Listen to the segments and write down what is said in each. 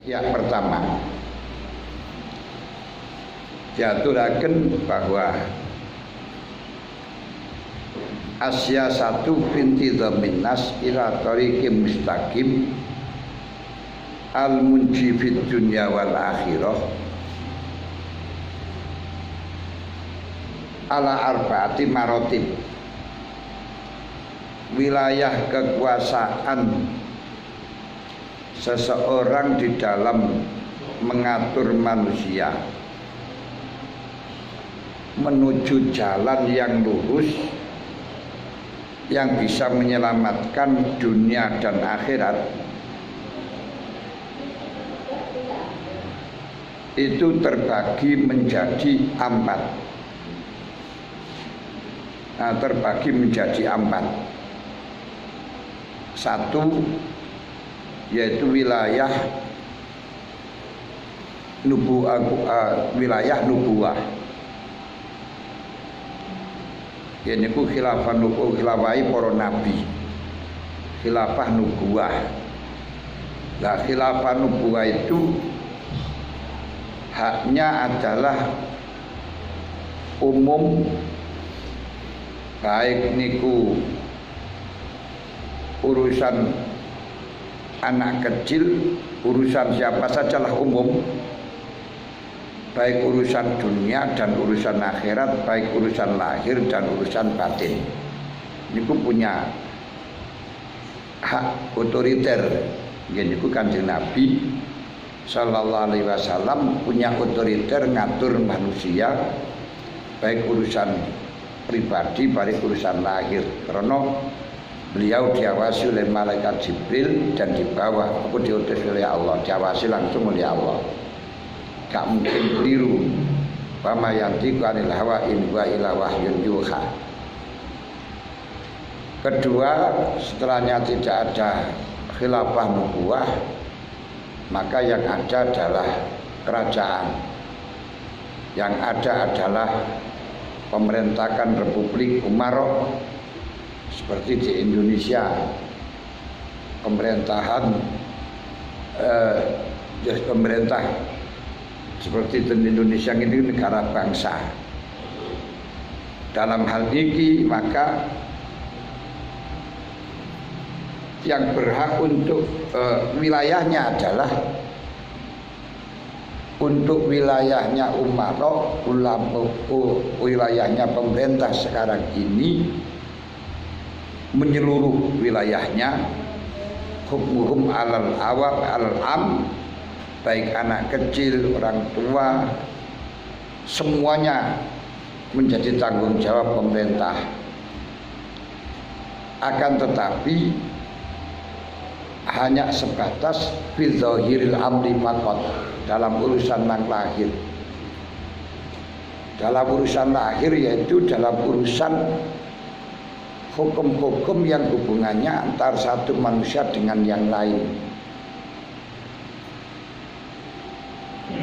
Yang pertama, diaturaken bahwa Asya satu binti dhaminas ila tariqim mustaqim al-munji fid dunya wal akhirah ala arbaati marotib. Wilayah kekuasaan seseorang di dalam mengatur manusia menuju jalan yang lurus yang bisa menyelamatkan dunia dan akhirat itu terbagi menjadi empat. Terbagi menjadi empat. Satu, yaitu wilayah nubuwah. Ini ku khilafah nubuwah, khilafai para nabi. Khilafah nubuwah. Nah, khilafah nubuwah itu haknya adalah umum, baik niku urusan anak kecil, urusan siapa sajalah umum, baik urusan dunia dan urusan akhirat, baik urusan lahir dan urusan batin. Ini punya hak otoriter. Ini Kanjeng Nabi Sallallahu Alaihi Wasallam punya otoriter ngatur manusia, baik urusan pribadi, baik urusan lahir. Karena beliau diawasi oleh malaikat Jibril dan dibawa, aku diutus oleh Allah, diawasi langsung oleh Allah. Gak mungkin keliru. Wa ma yantiqu anil hawa in huwa illa wahyun yuha. Kedua, setelahnya tidak ada khilafah nubuwah, maka yang ada adalah kerajaan. Yang ada adalah pemerintahan Republik Umaroh, seperti di Indonesia, pemerintahan pemerintah seperti di Indonesia ini negara bangsa. Dalam hal ini maka yang berhak untuk wilayahnya adalah untuk wilayahnya umaroh, wilayahnya pemerintah sekarang ini menyeluruh wilayahnya, hukum alal awam alal am, baik anak kecil, orang tua, semuanya menjadi tanggung jawab pemerintah. Akan tetapi hanya sebatas fi dzahiril amri faqat, dalam urusan yang lahir. Dalam urusan lahir yaitu dalam urusan hukum-hukum yang hubungannya antar satu manusia dengan yang lain,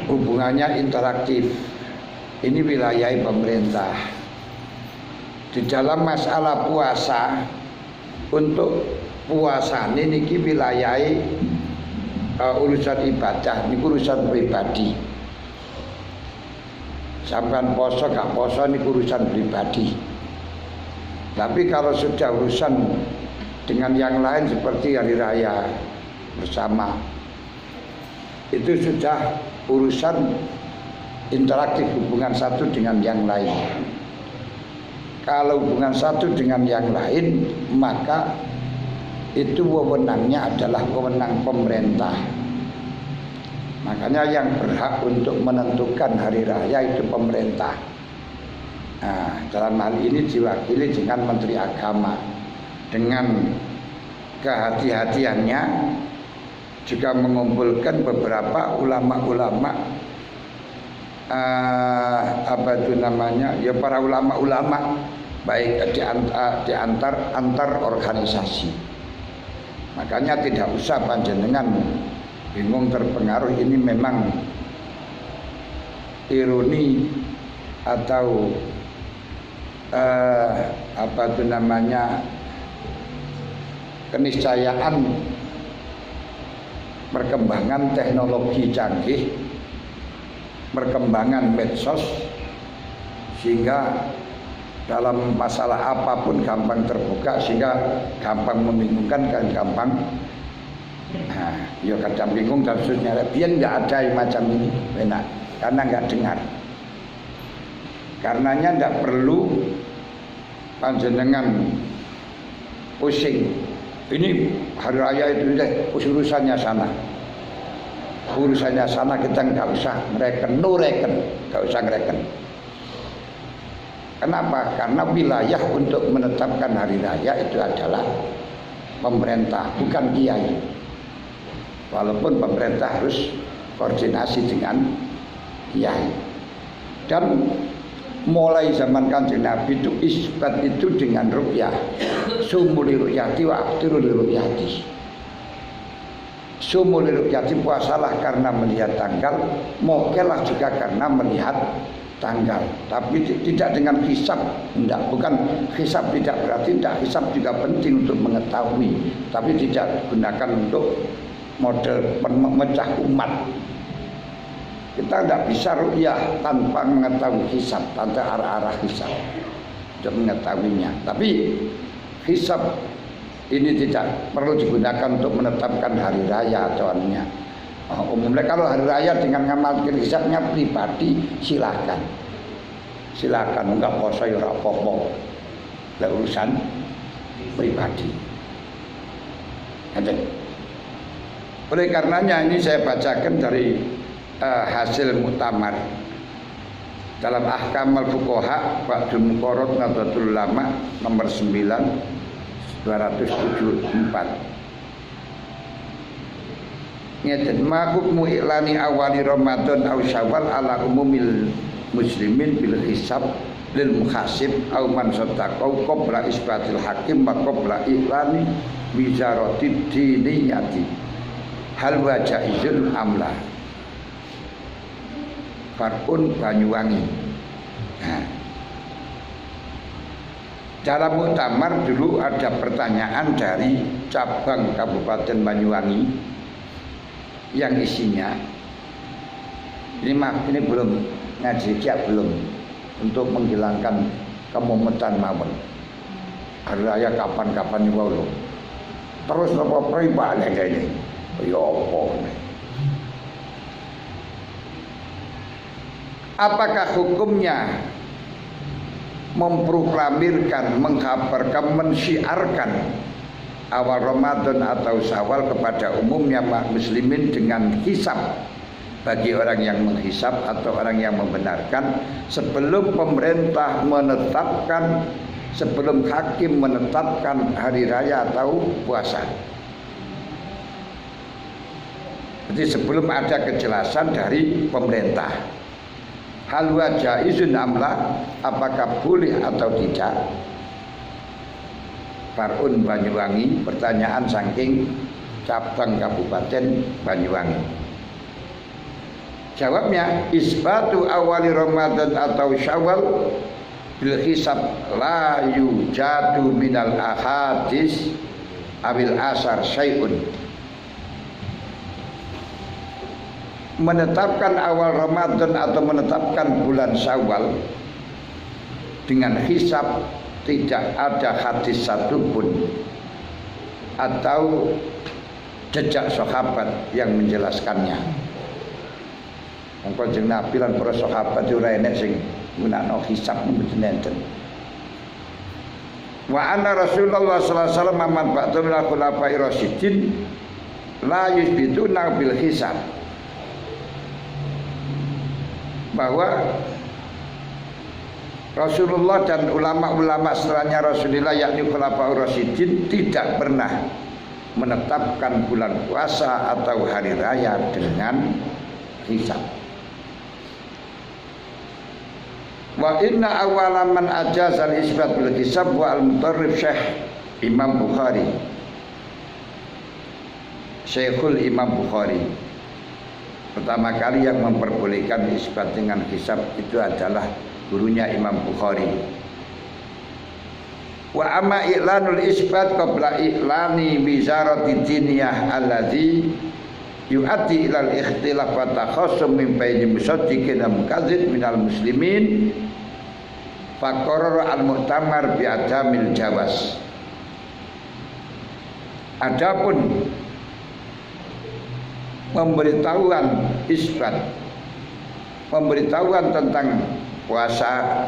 hubungannya interaktif. Ini wilayah pemerintah. Di dalam masalah puasa, untuk puasa ini wilayah urusan ibadah, ini urusan pribadi. Sampai poso gak poso ini urusan pribadi. Tapi kalau sudah urusan dengan yang lain seperti hari raya bersama, itu sudah urusan interaktif, hubungan satu dengan yang lain. Kalau hubungan satu dengan yang lain, maka itu wewenangnya adalah wewenang pemerintah. Makanya yang berhak untuk menentukan hari raya itu pemerintah. Nah, dalam hal ini diwakili dengan Menteri Agama, dengan kehati-hatiannya juga mengumpulkan beberapa ulama-ulama, para ulama-ulama, baik di antar organisasi. Makanya tidak usah panjenengan bingung terpengaruh, ini memang ironi atau keniscayaan perkembangan teknologi canggih, perkembangan medsos, sehingga dalam masalah apapun gampang terbuka, sehingga gampang membingungkan dan gampang ya kadang bingung dan seterusnya. Biar nggak ada yang macam ini, enak, karena nggak dengar. Karenanya nggak perlu panjenengan pusing. Ini hari raya itu deh, urusannya sana. Urusannya sana kita nggak usah ngereken, nggak usah ngereken. Kenapa? Karena wilayah untuk menetapkan hari raya itu adalah pemerintah, bukan kiai. Walaupun pemerintah harus koordinasi dengan kiai. Dan mulai zaman Kanjeng Nabi itu isbat itu dengan ru'yah. Sumuli ru'yati wa aftiru li ru'yati. Sumuli ru'yati, puasalah karena melihat tanggal, mokelah juga karena melihat tanggal. Tapi tidak dengan hisab, tidak, bukan hisab, tidak berarti tidak, hisab juga penting untuk mengetahui, tapi tidak gunakan untuk model pemecah umat. Kita tidak bisa ru'yah tanpa mengetahui hisab, tanpa arah-arah hisab untuk mengetahuinya. Tapi hisab ini tidak perlu digunakan untuk menetapkan hari raya atau anunya. Umumnya kalau hari raya dengan ngamalkan hisabnya pribadi, silakan, enggak poso ya ora apa-apa, urusan pribadi. Oleh karenanya ini saya bacakan dari hasil muktamar dalam Ahkam al-Fuqaha Ba'dul Muqarrad Nahdlatul Ulama nomor 9 274. Ngeten, ma hukmu iklani awali Ramadan aw Syawal ala umumil muslimin bil hisab lil muhasib aw man sadaqau qabla isbatil hakim wa qabla iklani wizaratid diniyati hal wa jaizun amla. Farun Banyuwangi. Nah, dalam muktamar dulu ada pertanyaan dari cabang Kabupaten Banyuwangi yang isinya ini belum ngaji belum untuk menghilangkan kemumetan mawon. Hari raya kapan-kapan niku lho. Terus apa pribadi kene. Ya apa. Apakah hukumnya memproklamirkan, mengkabarkan, mensyiarkan awal Ramadan atau Syawal kepada umumnya muslimin dengan hisab bagi orang yang menghisab atau orang yang membenarkan sebelum pemerintah menetapkan, sebelum hakim menetapkan hari raya atau puasa. Jadi sebelum ada kejelasan dari pemerintah. Hal wa jaizun amla, apakah boleh atau tidak? Farun Banyuwangi, pertanyaan saking cabang Kabupaten Banyuwangi. Jawabnya, isbatu awali Ramadan atau Syawal bil hisab la yujadu minal ahadis awil asar syai'un. Menetapkan awal Ramadan atau menetapkan bulan Syawal dengan hisab tidak ada hadis satupun atau jejak sahabat yang menjelaskannya. Mongko jeneng Nabi lan para sahabat ora enek sing gunakno hisab mboten enten. Wa anna Rasulullah sallallahu alaihi wasallam man ba'da min khulafa'i rasyidin la yusbituna bil hisab. Bahwa Rasulullah dan ulama-ulama setelahnya Rasulullah yakni Khulafaur Rasyidin tidak pernah menetapkan bulan puasa atau hari raya dengan hisab. Wa inna awwala man ajaza al-isbat bil hisab wa al-mutarrif Syekh Imam Bukhari, Syekhul Imam Bukhari. Pertama kali yang memperbolehkan isbat dengan hisab itu adalah gurunya Imam Bukhari. Wa amma i'lanul isbat qabla i'lani wizarati diniyah alladzi yu'addi ilal ikhtilaf wa takhasum min baini musaddiqin wa mukadzib minal muslimin faqarara al-mu'tamar bi adamil jawaz. Adapun pemberitahuan isbat, pemberitahuan tentang puasa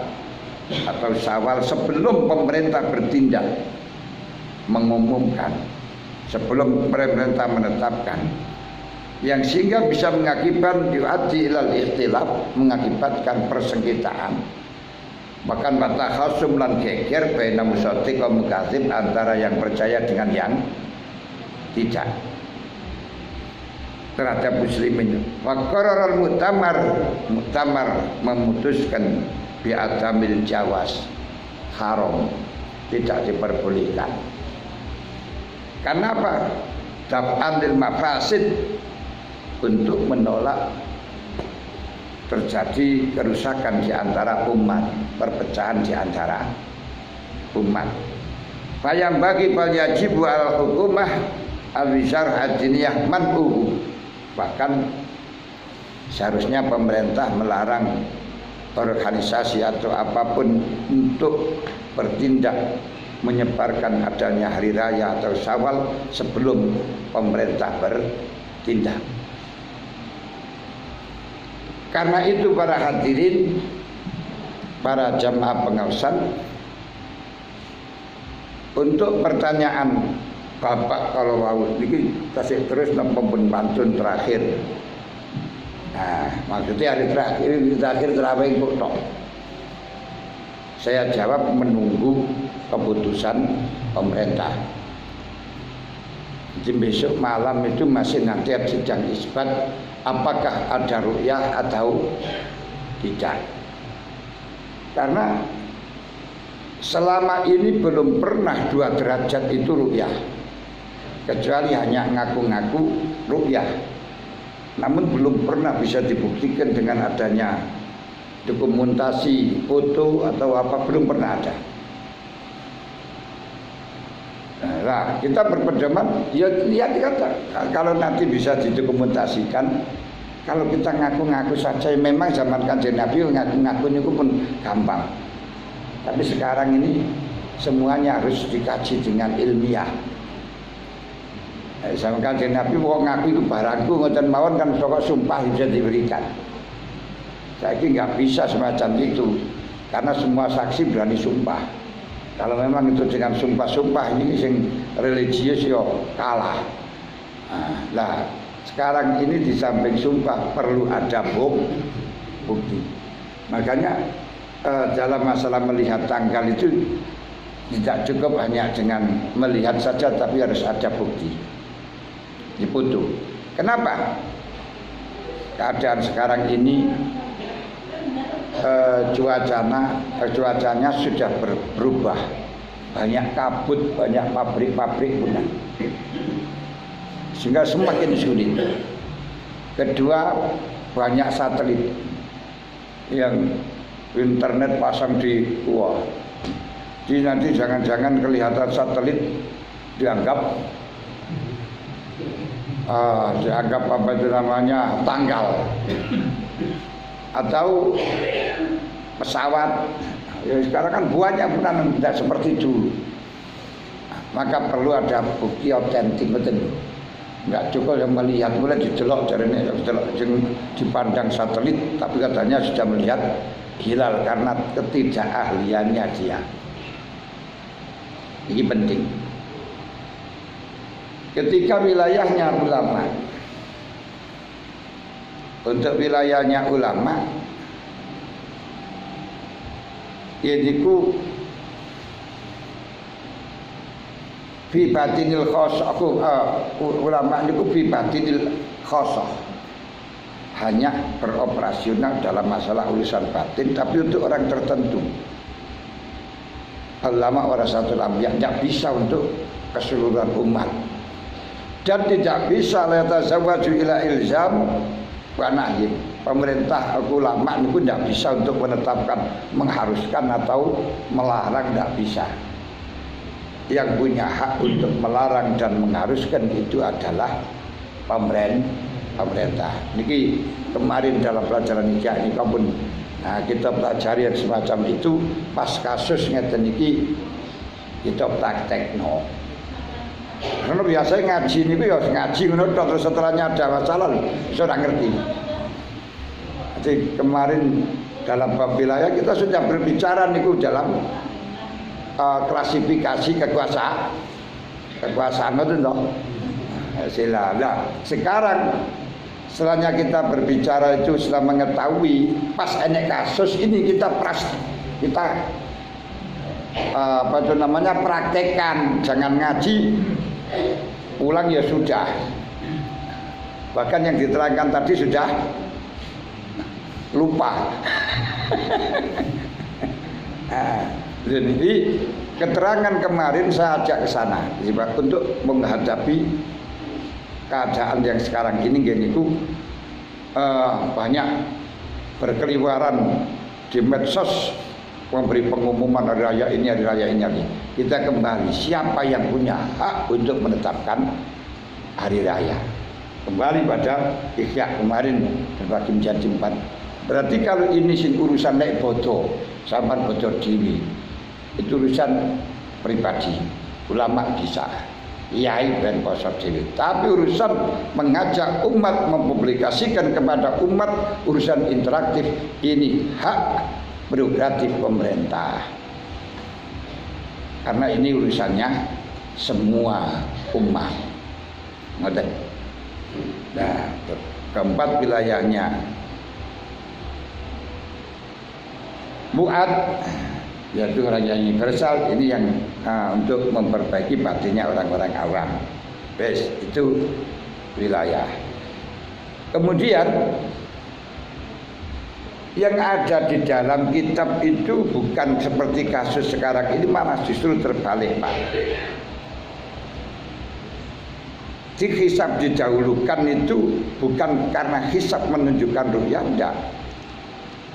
atau Syawal sebelum pemerintah bertindak mengumumkan, sebelum pemerintah menetapkan, yang sehingga bisa mengakibatkan yu'addi ilal ikhtilaf, mengakibatkan persengketaan, bahkan batakhasum lan geger baina musaddiq wa mukadzib, antara yang percaya dengan yang tidak terhadap muslimin. Wa qararul mu'tamar memutuskan bi adamil jawaz, haram, tidak diperbolehkan. Karena apa? Daf'an lil mafasid, untuk menolak terjadi kerusakan di antara umat, perpecahan di antara umat. Fayam bagi fal yajibu al hukumah al-wisar hadiniyah man'uhu. Bahkan seharusnya pemerintah melarang organisasi atau apapun untuk bertindak menyebarkan adanya hari raya atau Syawal sebelum pemerintah bertindak. Karena itu para hadirin, para jamaah pengawasan, untuk pertanyaan Bapak kalau mau ini kasih terus pun pantun terakhir. Nah, maksudnya hari terakhir terawih kok. Saya jawab menunggu keputusan pemerintah. Jadi besok malam itu masih nanti sidang isbat, apakah ada ru'yah atau tidak. Karena selama ini belum pernah 2 derajat itu ru'yah, kecuali hanya ngaku-ngaku ru'yah. Namun belum pernah bisa dibuktikan dengan adanya dokumentasi, foto atau apa, belum pernah ada. Nah, kita berpedoman, ya lihat kalau nanti bisa didokumentasikan. Kalau kita ngaku-ngaku saja, memang zaman Kanjeng Nabi ngaku-ngaku itu pun gampang. Tapi sekarang ini semuanya harus dikaji dengan ilmiah. Sama Kanjeng Nabi mau ngaku itu barangku ngoten mawon kan, pokok sumpah bisa diberikan. Saya kira nggak bisa semacam itu, karena semua saksi berani sumpah. Kalau memang itu dengan sumpah-sumpah ini sing religius yo kalah. Nah, sekarang ini di samping sumpah perlu ada bukti. Makanya dalam masalah melihat tanggal itu tidak cukup hanya dengan melihat saja, tapi harus ada bukti. Difoto. Kenapa? Keadaan sekarang ini cuacanya sudah berubah, banyak kabut, banyak pabrik-pabrik punah, sehingga semakin sulit. Kedua, banyak satelit yang internet pasang di jadi nanti jangan-jangan kelihatan satelit dianggap apa itu namanya tanggal, atau pesawat. Ya, sekarang kan banyak pun tidak seperti dulu. Maka perlu ada bukti otentik, betul. Enggak cukup yang melihat, mulai didelok jarene dipandang satelit, tapi katanya sudah melihat hilal, karena ketidakahliannya dia. Ini penting. Ketika wilayahnya ulama, untuk wilayahnya ulama, yaitu fi batinil khosoh, ulama itu fi batinil khosoh, hanya beroperasional dalam masalah urusan batin, tapi untuk orang tertentu. Ulama warasatul anbiya, tidak bisa untuk keseluruhan umat, dan tidak bisa la tazawwaju ila ilzam wa nahyi. Pemerintah ulama itu tidak bisa untuk menetapkan, mengharuskan atau melarang, tidak bisa. Yang punya hak untuk melarang dan mengharuskan itu adalah pemerintah. Niki kemarin dalam pelajaran nikah ini pun kita pelajari yang semacam itu pas kasus ngeten niki kita praktekno. Karena biasanya ngaji niku ya ngaji ngono terus setelahnya ada masalah sudah ngerti. Jadi kemarin dalam bab wilayah kita sudah berbicara niku dalam klasifikasi kekuasaan itu toh. Nah, sekarang setelahnya kita berbicara itu setelah mengetahui pas enek kasus ini kita praktekkan, jangan ngaji ulang ya sudah. Bahkan yang diterangkan tadi sudah lupa. Jadi keterangan kemarin saya ajak ke sana untuk menghadapi keadaan yang sekarang ini geniku banyak berkeliwaran di medsos memberi pengumuman hari raya ini, hari raya ini. Kita kembali siapa yang punya hak untuk menetapkan hari raya. Kembali pada ikhya kemarin berbagi menjadi 4. Berarti kalau ini sing urusan nek bodoh, sampean bodoh diri. Itu urusan pribadi. Ulama bisa. Yai ben poso diri. Tapi urusan mengajak umat mempublikasikan kepada umat urusan interaktif ini hak prerogatif pemerintah. Karena ini urusannya semua umat. Ngoten. Nah, keempat wilayahnya Mu'ad, yaitu orang yang universal, ini yang untuk memperbaiki batinnya orang-orang awam. Itu wilayah. Kemudian yang ada di dalam kitab itu bukan seperti kasus sekarang ini, malah justru terbalik, Pak. Hisab didahulukan itu bukan karena hisab menunjukkan ru'yah, enggak.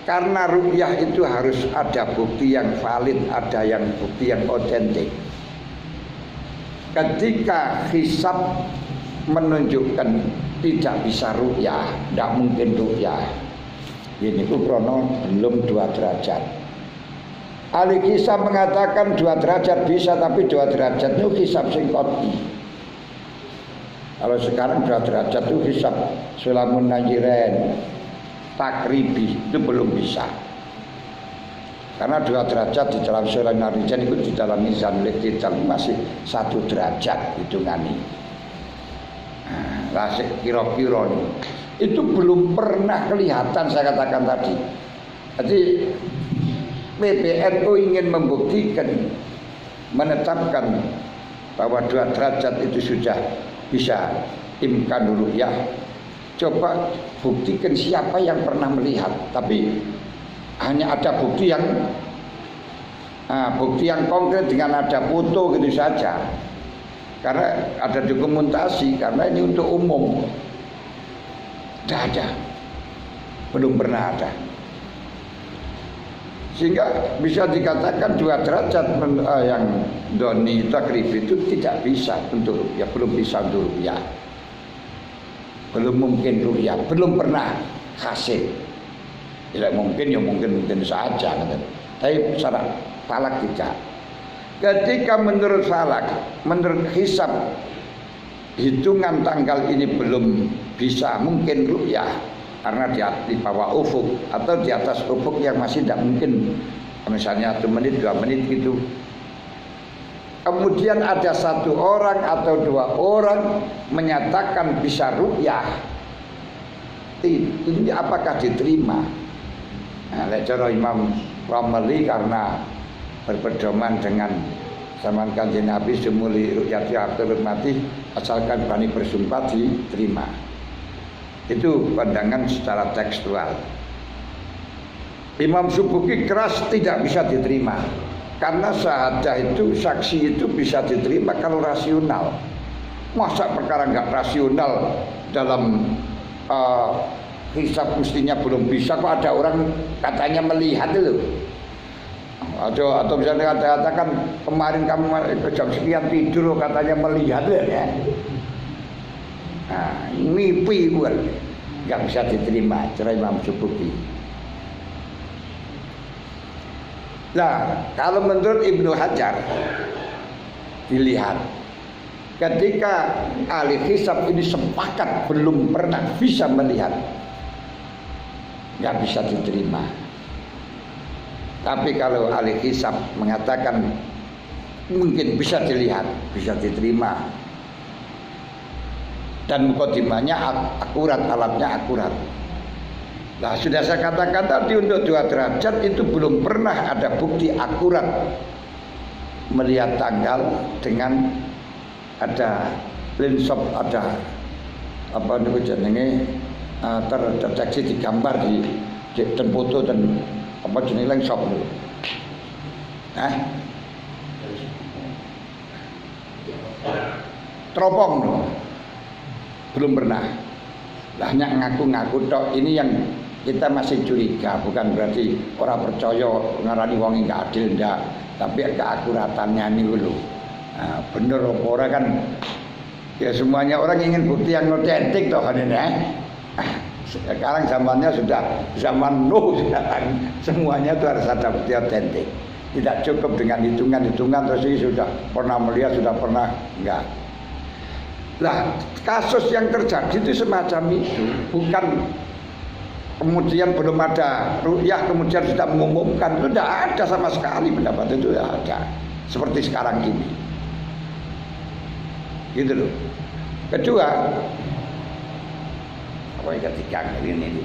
Karena ru'yah itu harus ada bukti yang valid, ada yang bukti yang otentik. Ketika hisab menunjukkan tidak bisa ru'yah, tidak mungkin ru'yah, ini krono belum 2 derajat. Ahli hisab mengatakan 2 derajat bisa, tapi 2 derajat itu hisab sing qat'i. Kalau sekarang 2 derajat itu hisab sulamun najiren takribi itu belum bisa. Karena 2 derajat di dalam sulamun najiren itu di dalam mizan liktidal masih 1 derajat hitungannya. Lah kira-kira itu belum pernah kelihatan, saya katakan tadi. Jadi PBNU ingin membuktikan, menetapkan bahwa 2 derajat itu sudah bisa imkan ru'yah. Coba buktikan siapa yang pernah melihat. Tapi hanya ada bukti yang konkret dengan ada foto gitu saja. Karena ada dokumentasi, karena ini untuk umum. Tidak ada, belum pernah ada. Sehingga bisa dikatakan 2 derajat yang doni takrib itu tidak bisa untuk ya, belum bisa untuk ya, belum mungkin ru'yah, belum pernah hasil. Tidak mungkin ya mungkin saja, tapi secara falak tidak. Ketika menurut falak, menurut hisab, hitungan tanggal ini belum bisa mungkin ru'yah karena di bawah ufuk atau di atas ufuk yang masih tidak mungkin, misalnya 1 menit 2 menit gitu. Kemudian ada 1 orang atau 2 orang menyatakan bisa ru'yah, ini apakah diterima? Nah, cara Imam Ramli karena berpedoman dengan zaman Kanjeng Nabi semuli ru'yati akhirul mati, asalkan berani bersumpah diterima. Itu pandangan secara tekstual. Imam Subuki keras tidak bisa diterima, karena syahadah itu, saksi itu bisa diterima kalau rasional. Masa perkara nggak rasional dalam hisab mestinya belum bisa, kok ada orang katanya melihat itu. Atau misalnya katakan kemarin kamu jam sekian tidur katanya melihat ya. Nah, mimpi buat nggak bisa diterima cara Imam Subuki. Nah, kalau menurut Ibnu Hajar dilihat ketika ahli hisab ini sepakat belum pernah bisa melihat, nggak bisa diterima. Tapi kalau ahli hisab mengatakan mungkin bisa dilihat, bisa diterima, dan mukadimahnya akurat, alatnya akurat. Nah, sudah saya katakan tadi untuk 2 derajat itu belum pernah ada bukti akurat melihat tanggal dengan ada lensa, ada apa niku jenenge terdeteksi di gambar di dan foto dan apa jenenge lensa niku. Teropong loh. Belum pernah. Lah hanya ngaku-ngaku tok. Ini yang kita masih curiga, bukan berarti orang percaya ngarani wong enggak adil ndak, tapi keakuratannya ini dulu. Nah, bener apa ora kan ya, semuanya orang ingin bukti yang otentik toh kan ini. Sekarang zamannya sudah zaman Nuh sekarang, semuanya itu harus ada bukti otentik. Tidak cukup dengan hitungan-hitungan terus ini sudah pernah melihat, sudah pernah enggak. Lah, kasus yang terjadi itu semacam itu, bukan kemudian belum ada ru'yah kemudian sudah mengumumkan, itu tidak ada sama sekali pendapat itu, tidak ada seperti sekarang ini, gitu loh. Kedua, apa yang ketiga ini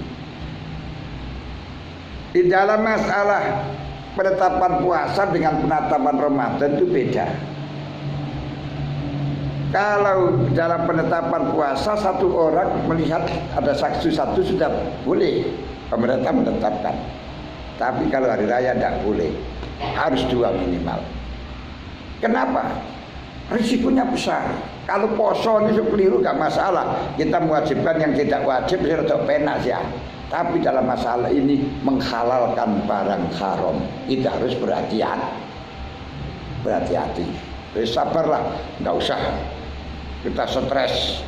di dalam masalah penetapan puasa dengan penetapan Ramadan itu beda. Kalau dalam penetapan puasa satu orang melihat ada saksi satu sudah boleh pemerintah menetapkan. Tapi kalau hari raya tidak boleh, harus 2 minimal. Kenapa? Risikonya besar. Kalau poso ini keliru gak masalah. Kita mewajibkan yang tidak wajib untuk penak ya. Tapi dalam masalah ini menghalalkan barang haram, kita harus berhati-hati. Sabarlah, nggak usah kita stres,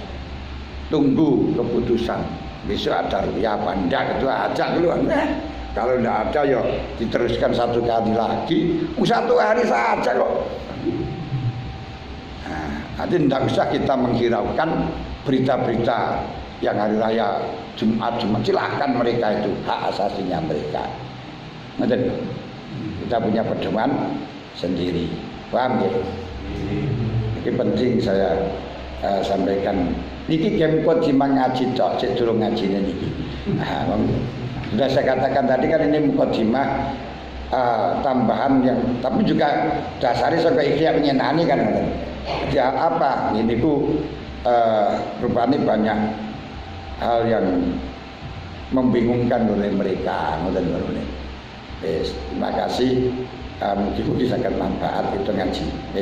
tunggu keputusan. Besok ada ru'yah apa enggak, itu aja keluar. Kalau enggak ada ya diteruskan 1 kali lagi, 1 hari saja kok. Nanti enggak usah kita menghiraukan berita-berita yang hari raya Jumat, silahkan mereka, itu hak asasinya mereka. Nanti kita punya pedoman sendiri, paham ya? Ini penting saya sampaikan. Niki kemkot simang ngaji tok, cek durung ngajine niki. Sudah saya katakan tadi kan ini mukadimah tambahan yang, tapi juga dasarnya sampai ikhya menyenani kan. Jadi apa? Ini ku rupanya banyak hal yang membingungkan oleh mereka. Terima kasih. Mungkin bisa akan manfaat itu ngaji.